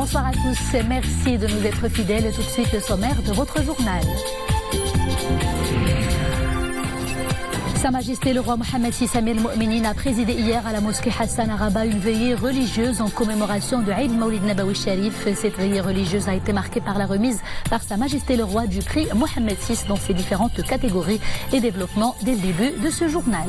Bonsoir à tous, merci de nous être fidèles. Tout de suite le sommaire de votre journal. Sa Majesté le roi Mohammed VI Amir al-Mu'minin a présidé hier à la mosquée Hassan à Rabat une veillée religieuse en commémoration de Eid Mawlid Nabawi Sharif. Cette veillée religieuse a été marquée par la remise par Sa Majesté le roi du prix Mohammed VI dans ses différentes catégories et développement dès le début de ce journal.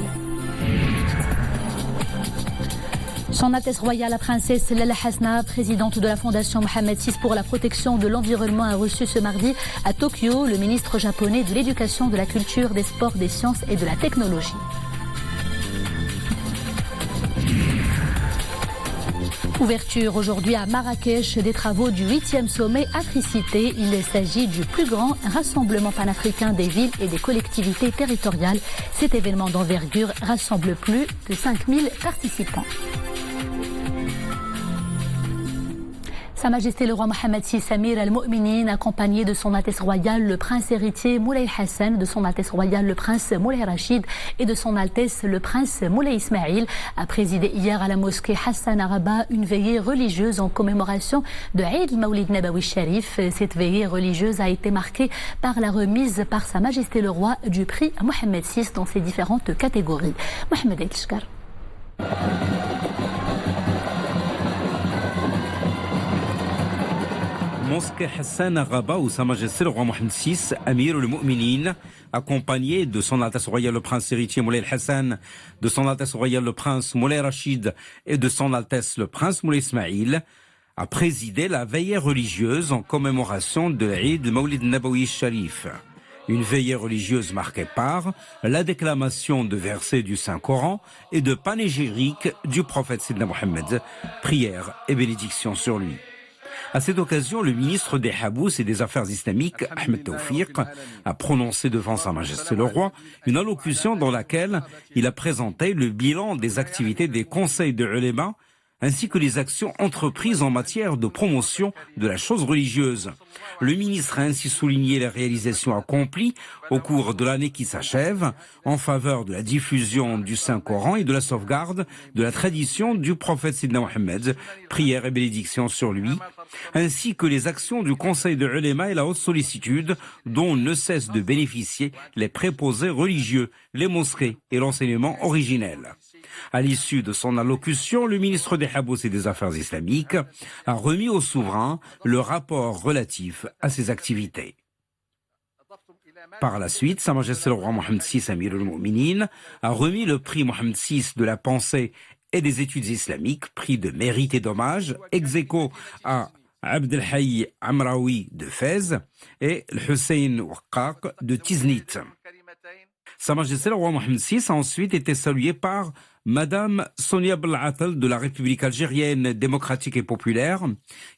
Son Altesse royale la princesse Lalla Hasna, présidente de la fondation Mohammed VI pour la protection de l'environnement, a reçu ce mardi à Tokyo le ministre japonais de l'éducation, de la culture, des sports, des sciences et de la technologie. Ouverture aujourd'hui à Marrakech des travaux du 8e sommet Africité. Il s'agit du plus grand rassemblement panafricain des villes et des collectivités territoriales. Cet événement d'envergure rassemble plus de 5000 participants. Sa Majesté le roi Mohammed VI Amir al-Mu'minin, accompagné de son Altesse royale le prince héritier Moulay Hassan, de son Altesse royale le prince Moulay Rachid et de son Altesse le prince Moulay Ismail, a présidé hier à la mosquée Hassan à Rabat une veillée religieuse en commémoration de Eid Mawlid Nabawi Sharif. Cette veillée religieuse a été marquée par la remise par Sa Majesté le roi du prix Mohammed VI dans ses différentes catégories. Mohamed El Shkar. Mosquée Hassan à Rabat où Sa Majesté le roi Mohammed VI, Amir al-Mu'minin, accompagné de son Altesse royale le prince héritier Moulay Hassan, de son Altesse royale le prince Moulay Rachid et de son Altesse le prince Moulay Ismail, a présidé la veillée religieuse en commémoration de Eid Mawlid Nabawi Sharif. Une veillée religieuse marquée par la déclamation de versets du Saint-Coran et de panégyriques du prophète Sidna Mohammed, prière et bénédiction sur lui. À cette occasion, le ministre des Habous et des Affaires islamiques, Ahmed Tawfiq, a prononcé devant Sa Majesté le roi une allocution dans laquelle il a présenté le bilan des activités des conseils de uléma ainsi que les actions entreprises en matière de promotion de la chose religieuse. Le ministre a ainsi souligné les réalisations accomplies au cours de l'année qui s'achève en faveur de la diffusion du Saint-Coran et de la sauvegarde de la tradition du prophète Sidna Mohammed, prière et bénédiction sur lui, ainsi que les actions du Conseil de uléma et la haute sollicitude dont ne cessent de bénéficier les préposés religieux, les mosquées et l'enseignement originel. À l'issue de son allocution, le ministre des Habous et des Affaires islamiques a remis au souverain le rapport relatif à ses activités. Par la suite, Sa Majesté le roi Mohammed VI Amir al-Mu'minin a remis le prix Mohammed VI de la pensée et des études islamiques, prix de mérite et d'hommage, ex aequo à Abdelhaï Amraoui de Fès et Hussein Ouaqqaq de Tiznit. Sa Majesté le roi Mohammed VI a ensuite été salué par Madame Sonia Blaattal de la République algérienne démocratique et populaire,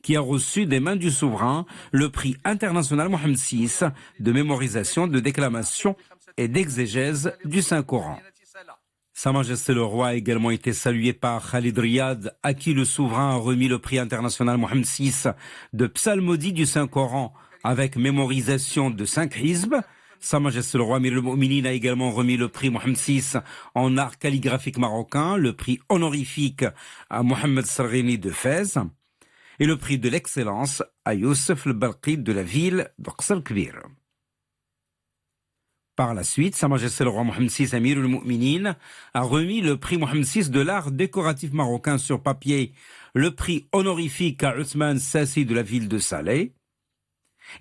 qui a reçu des mains du souverain le prix international Mohammed VI de mémorisation, de déclamation et d'exégèse du Saint-Coran. Sa Majesté le roi a également été salué par Khalid Riyad, à qui le souverain a remis le prix international Mohammed VI de psalmodie du Saint-Coran avec mémorisation de 5 hizb. Sa Majesté le roi Amir al-Mu'minin a également remis le prix Mohammed VI en art calligraphique marocain, le prix honorifique à Mohamed Sarghini de Fès et le prix de l'excellence à Youssef al-Balqi de la ville d'Aqsa al-Kbir. Par la suite, Sa Majesté le roi Mohammed VI Amir al-Mu'minin a remis le prix Mohammed VI de l'art décoratif marocain sur papier, le prix honorifique à Othman Sassi de la ville de Salé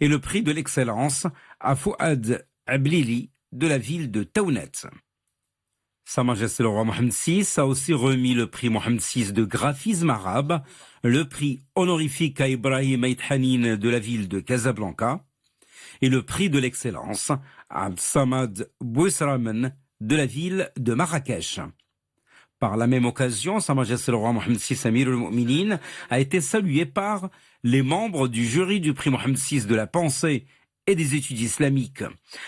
et le prix de l'excellence à Fouad Ablili de la ville de Taounet. Sa Majesté le roi Mohammed VI a aussi remis le prix Mohammed VI de graphisme arabe, le prix honorifique à Ibrahim Aït Hanin de la ville de Casablanca et le prix de l'excellence à Samad Bouesramen de la ville de Marrakech. Par la même occasion, Sa Majesté le roi Mohammed VI Amir al-Mu'minin a été salué par les membres du jury du prix Mohammed VI de la pensée et des études islamiques.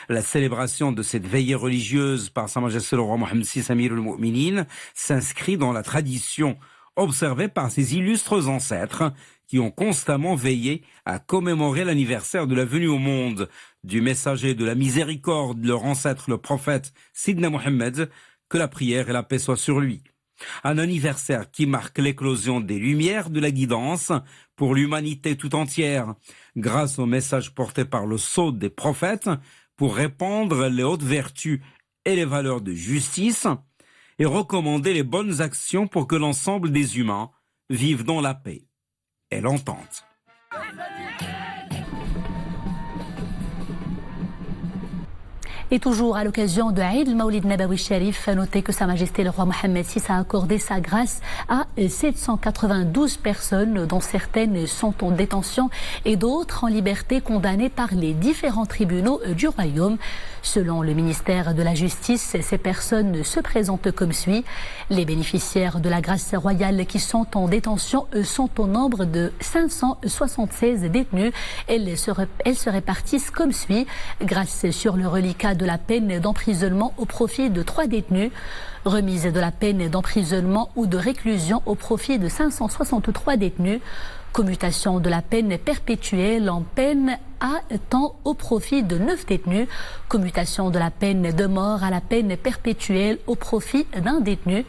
La célébration de cette veillée religieuse par Sa Majesté le roi Mohammed VI Amir al-Mu'minin s'inscrit dans la tradition observée par ses illustres ancêtres qui ont constamment veillé à commémorer l'anniversaire de la venue au monde du messager de la miséricorde, leur ancêtre le prophète Sidna Mohammed, que la prière et la paix soient sur lui. Un anniversaire qui marque l'éclosion des lumières de la guidance pour l'humanité tout entière, grâce au message porté par le sceau des prophètes pour répandre les hautes vertus et les valeurs de justice et recommander les bonnes actions pour que l'ensemble des humains vivent dans la paix et l'entente. Et toujours à l'occasion de Eid al-Mawlid Nabawi Sharif, notez que Sa Majesté le roi Mohammed VI a accordé sa grâce à 792 personnes, dont certaines sont en détention et d'autres en liberté, condamnées par les différents tribunaux du royaume. Selon le ministère de la Justice, ces personnes se présentent comme suit. Les bénéficiaires de la grâce royale qui sont en détention sont au nombre de 576 détenus. Elles se répartissent comme suit. Grâce sur le reliquat de la peine d'emprisonnement au profit de 3 détenus. Remise de la peine d'emprisonnement ou de réclusion au profit de 563 détenus. Commutation de la peine perpétuelle en peine à temps au profit de 9 détenus. Commutation de la peine de mort à la peine perpétuelle au profit d'un détenu.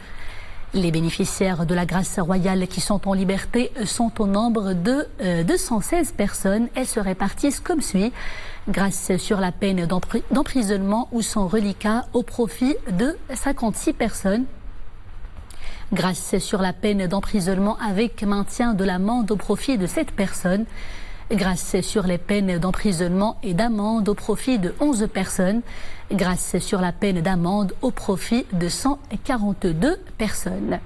Les bénéficiaires de la grâce royale qui sont en liberté sont au nombre de 216 personnes. Elles se répartissent comme suit. Grâce sur la peine d'emprisonnement ou son reliquat au profit de 56 personnes. Grâce sur la peine d'emprisonnement avec maintien de l'amende au profit de 7 personnes. Grâce sur les peines d'emprisonnement et d'amende au profit de 11 personnes. Grâce sur la peine d'amende au profit de 142 personnes.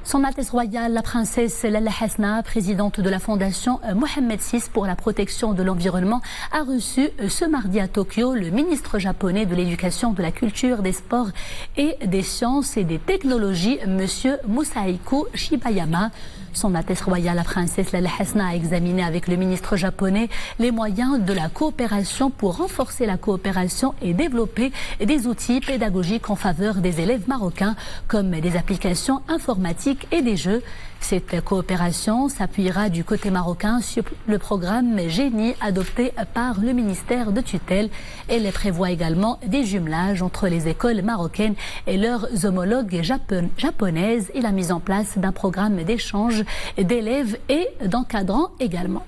Son Altesse royale, la princesse Lalla Hasna, présidente de la fondation Mohammed VI pour la protection de l'environnement, a reçu ce mardi à Tokyo le ministre japonais de l'éducation, de la culture, des sports et des sciences et des technologies, M. Musahiko Shibayama. Son Altesse royale, la princesse Lalla Hasna, a examiné avec le ministre japonais les moyens de la coopération pour renforcer la coopération et développer des outils pédagogiques en faveur des élèves marocains, comme des applications informatiques et des jeux. Cette coopération s'appuiera du côté marocain sur le programme Génie adopté par le ministère de tutelle. Elle prévoit également des jumelages entre les écoles marocaines et leurs homologues japonaises et la mise en place d'un programme d'échange d'élèves et d'encadrants également.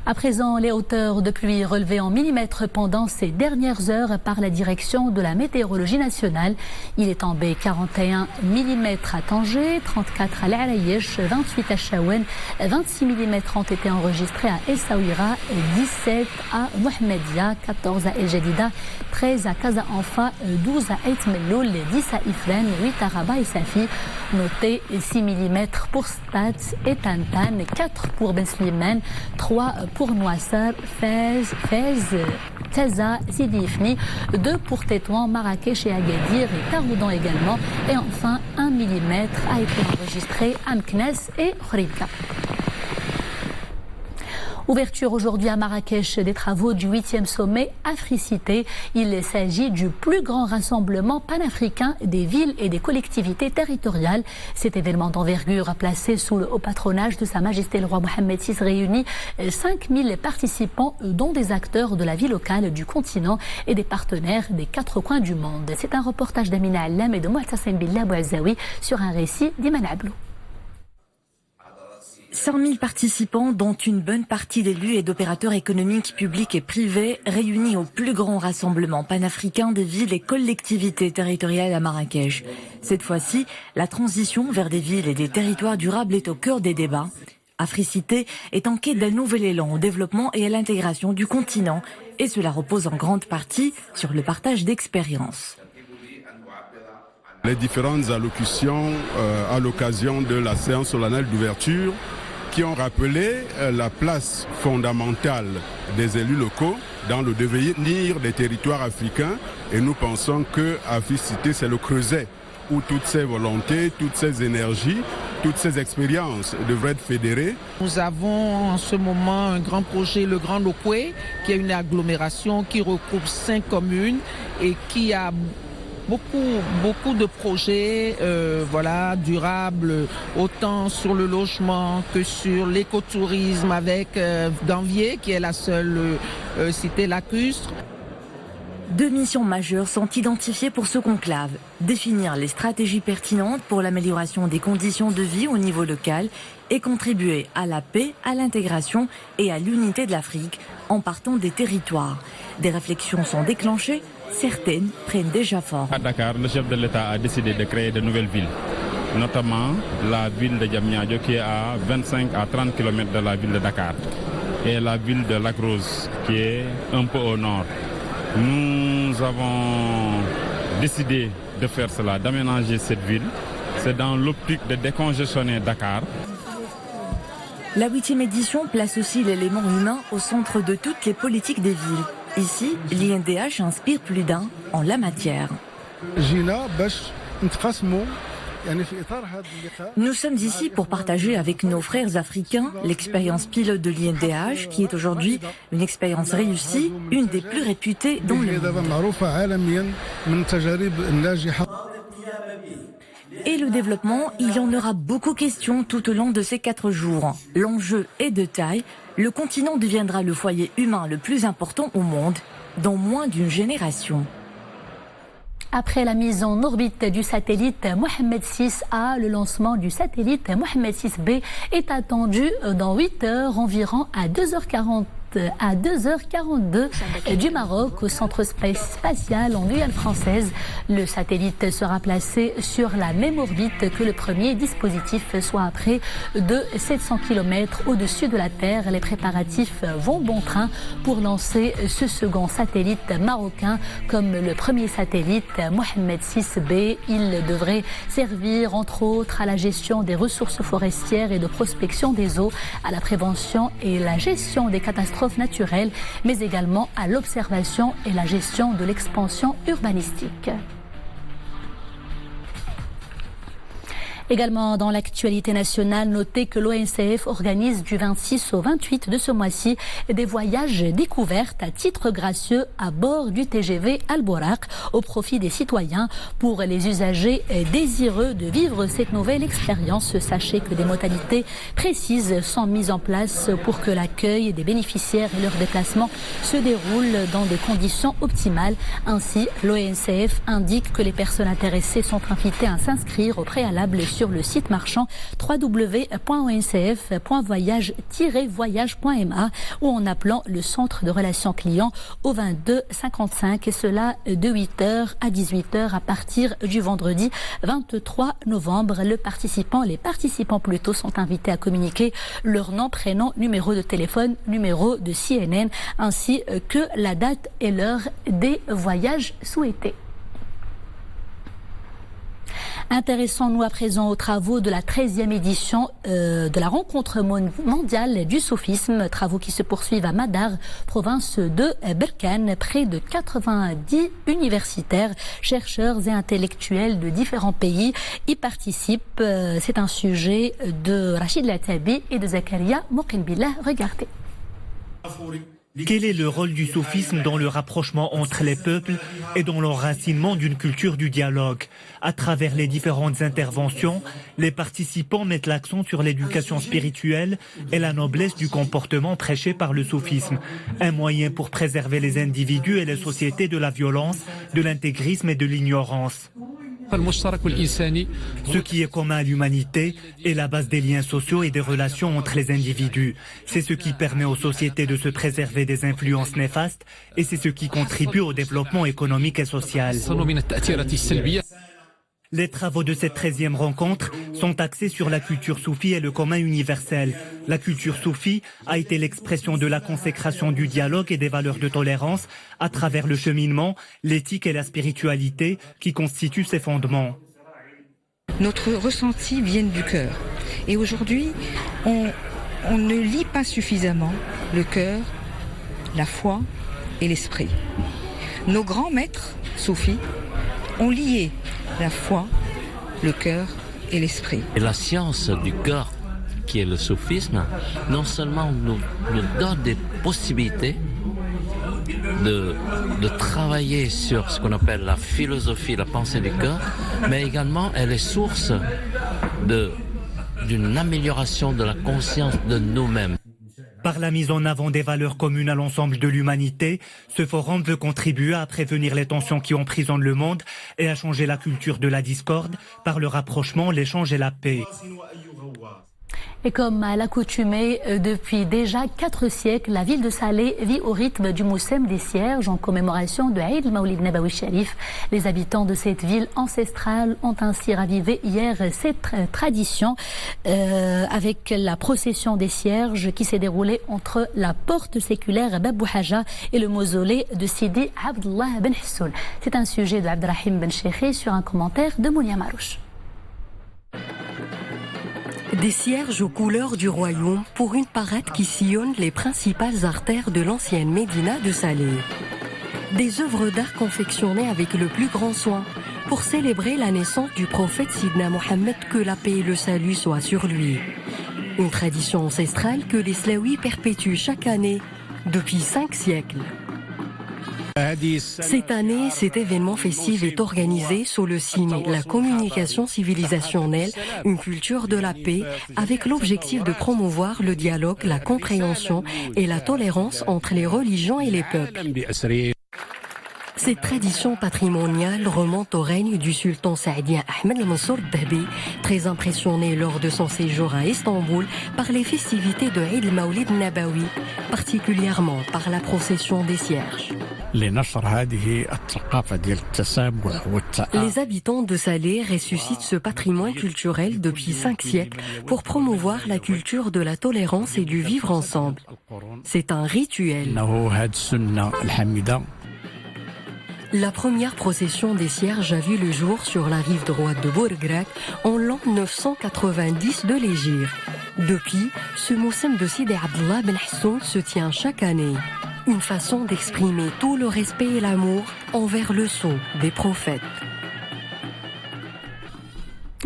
À présent, les hauteurs de pluie relevées en millimètres pendant ces dernières heures par la direction de la météorologie nationale. Il est tombé 41 mm à Tanger, 34 à l'Alayesh, 28 à Chaouen, 26 mm ont été enregistrés à Essaouira, 17 à Mohamedia, 14 à El Jadida, 13 à Kaza Anfa, 12 à Ait Melloul, 10 à Ifren, 8 à Rabat et Safi. Notez 6 mm pour Stade et Tantan, 4 pour Ben Slimane, 3 pour Noissar, Fez, Taza, Sidi Ifni, 2 pour Tétouan, Marrakech et Agadir et Taroudan également. Et enfin, 1 mm a été enregistré à Meknès et Khouribga. Ouverture aujourd'hui à Marrakech des travaux du 8e sommet Africité. Il s'agit du plus grand rassemblement panafricain des villes et des collectivités territoriales. Cet événement d'envergure placé sous le haut patronage de Sa Majesté le roi Mohammed VI réunit 5000 participants, dont des acteurs de la vie locale, du continent et des partenaires des 4 coins du monde. C'est un reportage d'Amina Allam et de Mouatassim Billah Bouazaoui sur un récit d'Iman Ablou. 100 000 participants, dont une bonne partie d'élus et d'opérateurs économiques publics et privés, réunis au plus grand rassemblement panafricain des villes et collectivités territoriales à Marrakech. Cette fois-ci, la transition vers des villes et des territoires durables est au cœur des débats. Africité est en quête d'un nouvel élan au développement et à l'intégration du continent, et cela repose en grande partie sur le partage d'expériences. Les différentes allocutions à l'occasion de la séance solennelle d'ouverture qui ont rappelé la place fondamentale des élus locaux dans le devenir des territoires africains. Et nous pensons que Africité, c'est le creuset où toutes ces volontés, toutes ces énergies, toutes ces expériences devraient être fédérées. Nous avons en ce moment un grand projet, le Grand Lokwe, qui est une agglomération qui regroupe 5 communes et qui a beaucoup de projets durables, autant sur le logement que sur l'écotourisme avec Danvier, qui est la seule cité lacustre. 2 missions majeures sont identifiées pour ce conclave. Définir les stratégies pertinentes pour l'amélioration des conditions de vie au niveau local et contribuer à la paix, à l'intégration et à l'unité de l'Afrique en partant des territoires. Des réflexions sont déclenchées, certaines prennent déjà forme. À Dakar, le chef de l'État a décidé de créer de nouvelles villes, notamment la ville de Diamniadio qui est à 25 à 30 km de la ville de Dakar et la ville de Lac Rose qui est un peu au nord. Nous avons décidé de faire cela, d'aménager cette ville. C'est dans l'optique de décongestionner Dakar. La 8e édition place aussi l'élément humain au centre de toutes les politiques des villes. Ici, l'INDH inspire plus d'un en la matière. Nous sommes ici pour partager avec nos frères africains l'expérience pilote de l'INDH, qui est aujourd'hui une expérience réussie, une des plus réputées dans le monde. Et le développement, il y en aura beaucoup question tout au long de ces 4 jours. L'enjeu est de taille. Le continent deviendra le foyer humain le plus important au monde dans moins d'une génération. Après la mise en orbite du satellite Mohamed 6A, le lancement du satellite Mohamed 6B est attendu dans 8 heures environ à 2h42 du Maroc au centre spatial en Guyane française. Le satellite sera placé sur la même orbite que le premier dispositif, soit à près de 700 km au-dessus de la Terre. Les préparatifs vont bon train pour lancer ce second satellite marocain comme le premier satellite Mohamed 6B. Il devrait servir entre autres à la gestion des ressources forestières et de prospection des eaux, à la prévention et la gestion des catastrophes naturelles, mais également à l'observation et la gestion de l'expansion urbanistique. Également dans l'actualité nationale, notez que l'ONCF organise du 26 au 28 de ce mois-ci des voyages découvertes à titre gracieux à bord du TGV Al-Borak au profit des citoyens. Pour les usagers désireux de vivre cette nouvelle expérience, sachez que des modalités précises sont mises en place pour que l'accueil des bénéficiaires et leur déplacement se déroulent dans des conditions optimales. Ainsi, l'ONCF indique que les personnes intéressées sont invitées à s'inscrire au préalable sur le site marchand www.oncf.voyage-voyage.ma ou en appelant le centre de relations clients au 22 55 et cela de 8h à 18h à partir du vendredi 23 novembre. Les participants plutôt sont invités à communiquer leur nom, prénom, numéro de téléphone, numéro de CNN ainsi que la date et l'heure des voyages souhaités. Intéressons-nous à présent aux travaux de la 13e édition de la rencontre mondiale du soufisme, travaux qui se poursuivent à Madar, province de Berkane. Près de 90 universitaires, chercheurs et intellectuels de différents pays y participent. C'est un sujet de Rachid Latabi et de Zakaria Mokinbillah. Regardez. Quel est le rôle du soufisme dans le rapprochement entre les peuples et dans l'enracinement d'une culture du dialogue? À travers les différentes interventions, les participants mettent l'accent sur l'éducation spirituelle et la noblesse du comportement prêché par le soufisme. Un moyen pour préserver les individus et les sociétés de la violence, de l'intégrisme et de l'ignorance. Ce qui est commun à l'humanité est la base des liens sociaux et des relations entre les individus. C'est ce qui permet aux sociétés de se préserver des influences néfastes et c'est ce qui contribue au développement économique et social. Les travaux de cette 13e rencontre sont axés sur la culture soufie et le commun universel. La culture soufie a été l'expression de la consécration du dialogue et des valeurs de tolérance à travers le cheminement, l'éthique et la spiritualité qui constituent ses fondements. Notre ressenti vient du cœur. Et aujourd'hui, on ne lie pas suffisamment le cœur, la foi et l'esprit. Nos grands maîtres soufis ont lié la foi, le cœur et l'esprit. Et la science du cœur, qui est le soufisme, non seulement nous donne des possibilités de travailler sur ce qu'on appelle la philosophie, la pensée du cœur, mais également elle est source d'une amélioration de la conscience de nous-mêmes. Par la mise en avant des valeurs communes à l'ensemble de l'humanité, ce forum veut contribuer à prévenir les tensions qui emprisonnent le monde et à changer la culture de la discorde par le rapprochement, l'échange et la paix. Et comme à l'accoutumée, depuis déjà 4 siècles, la ville de Salé vit au rythme du Moussem des Cierges en commémoration de Eid al-Mawlid Nabawi Sharif. Les habitants de cette ville ancestrale ont ainsi ravivé hier cette tradition avec la procession des Cierges qui s'est déroulée entre la porte séculaire Babou Haja et le mausolée de Sidi Abdullah Ben Hassoun. C'est un sujet de Abdelrahim Ben Cheikhi sur un commentaire de Mounia Marouche. Des cierges aux couleurs du royaume pour une parade qui sillonne les principales artères de l'ancienne Médina de Salé. Des œuvres d'art confectionnées avec le plus grand soin pour célébrer la naissance du prophète Sidna Mohammed, que la paix et le salut soient sur lui. Une tradition ancestrale que les Slaouis perpétuent chaque année depuis 5 siècles. Cette année, cet événement festif est organisé sous le signe la communication civilisationnelle, une culture de la paix, avec l'objectif de promouvoir le dialogue, la compréhension et la tolérance entre les religions et les peuples. Cette tradition patrimoniale remonte au règne du sultan saoudien Ahmed al-Mansour Dahbi, très impressionné lors de son séjour à Istanbul par les festivités de Eid al-Mawlid Nabawi, particulièrement par la procession des cierges. Les habitants de Salé ressuscitent ce patrimoine culturel depuis 5 siècles pour promouvoir la culture de la tolérance et du vivre ensemble. C'est un rituel. La première procession des cierges a vu le jour sur la rive droite de Bourgrak en l'an 990 de l'Hégire. Depuis, ce moussem de Sidi Abdullah Ben Hassoun se tient chaque année. Une façon d'exprimer tout le respect et l'amour envers le sceau des prophètes.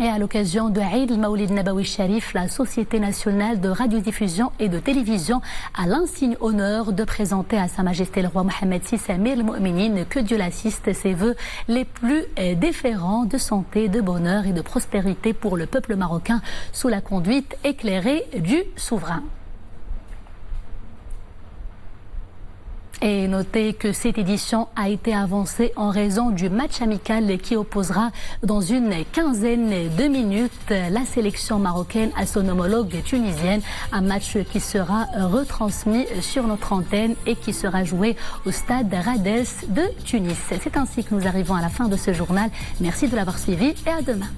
Et à l'occasion de Eid al-Mawlid Nabawi Sharif, la Société nationale de radiodiffusion et de télévision a l'insigne honneur de présenter à Sa Majesté le roi Mohammed VI Amir al-Mu'minin, que Dieu l'assiste, ses vœux les plus déférents de santé, de bonheur et de prospérité pour le peuple marocain sous la conduite éclairée du souverain. Et notez que cette édition a été avancée en raison du match amical qui opposera dans une quinzaine de minutes la sélection marocaine à son homologue tunisienne. Un match qui sera retransmis sur notre antenne et qui sera joué au stade Radès de Tunis. C'est ainsi que nous arrivons à la fin de ce journal. Merci de l'avoir suivi et à demain.